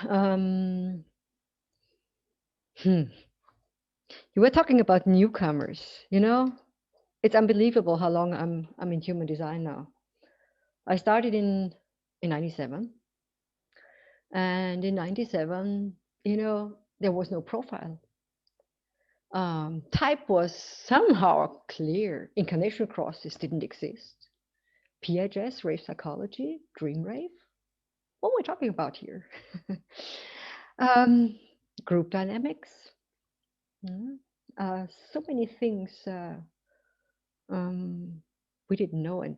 um, hmm. You were talking about newcomers. It's unbelievable how long I'm in human design now. I started in '97, and in '97, there was no profile. Type was somehow clear. Incarnation crosses didn't exist. PHS, rave psychology, dream rave. What are we talking about here? um, Group dynamics. mm, so many things um, we didn't know. And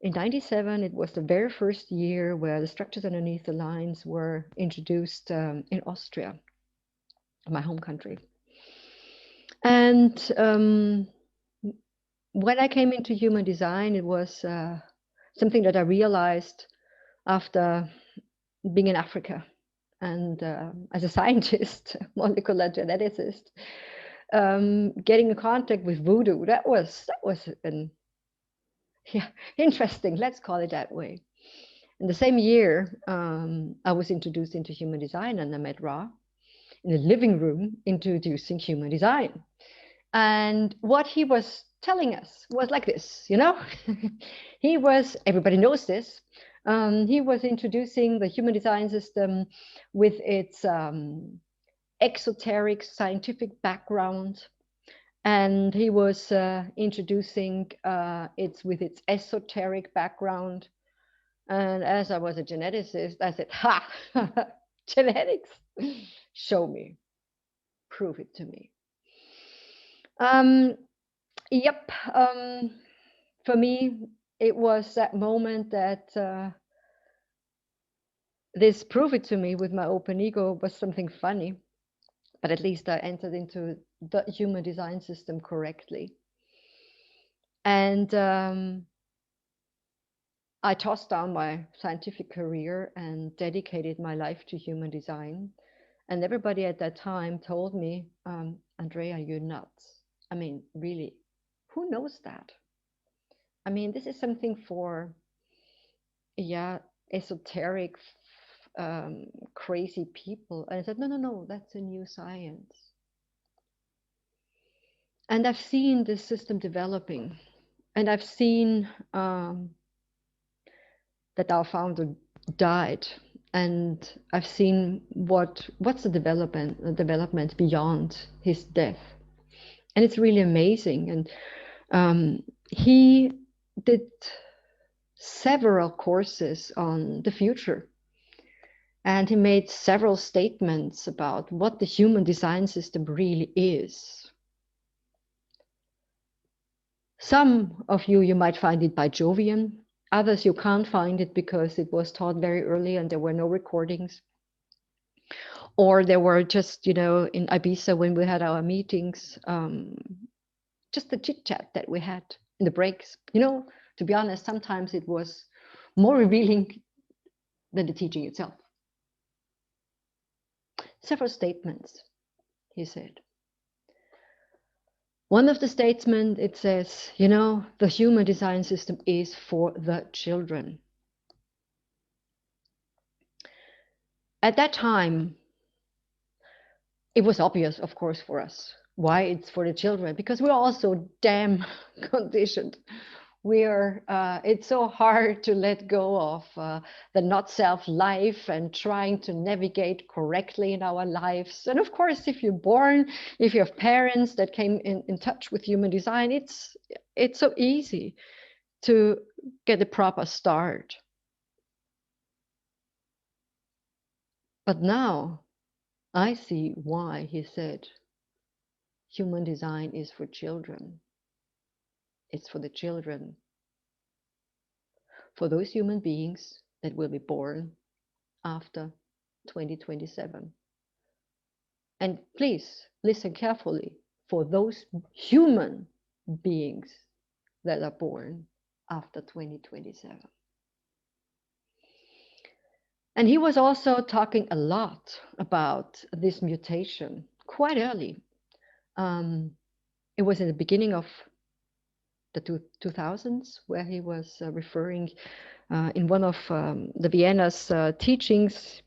in '97, it was the very first year where the structures underneath the lines were introduced in Austria, my home country. And when I came into human design, it was something that I realized after being in Africa and as a scientist, molecular geneticist, getting in contact with voodoo. That was an yeah, interesting. Let's call it that way. In the same year, I was introduced into human design, and I met Ra in the living room introducing human design. And what he was telling us was like this, everybody knows this. He was introducing the human design system with its exoteric scientific background. And he was introducing with its esoteric background. And as I was a geneticist, I said, ha, genetics, show me, prove it to me. Yep. For me, it was that moment that this prove it to me with my open ego was something funny, but at least I entered into the human design system correctly. And I tossed down my scientific career and dedicated my life to human design. And everybody at that time told me, Andrea, you're nuts. I mean, really, who knows that? I mean, this is something for, yeah, esoteric, crazy people. And I said, no, no, no, that's a new science. And I've seen this system developing, and I've seen that our founder died, and I've seen what's the development beyond his death, and it's really amazing. And he did several courses on the future, and he made several statements about what the human design system really is. Some of you might find it by Jovian. Others, you can't find it because it was taught very early and there were no recordings. Or there were just, in Ibiza when we had our meetings, just the chit chat that we had in the breaks. To be honest, sometimes it was more revealing than the teaching itself. Several statements, he said. One of the statements, it says, the human design system is for the children. At that time, it was obvious, of course, for us why it's for the children, because we're also damn conditioned. It's so hard to let go of the not self life and trying to navigate correctly in our lives. And of course, if you have parents that came in touch with human design, it's so easy to get a proper start. But now I see why he said human design is for children. It's for the children, for those human beings that will be born after 2027. And please listen carefully, for those human beings that are born after 2027. And he was also talking a lot about this mutation quite early. It was in the beginning of the 2000s where he was referring in one of the Vienna's teachings.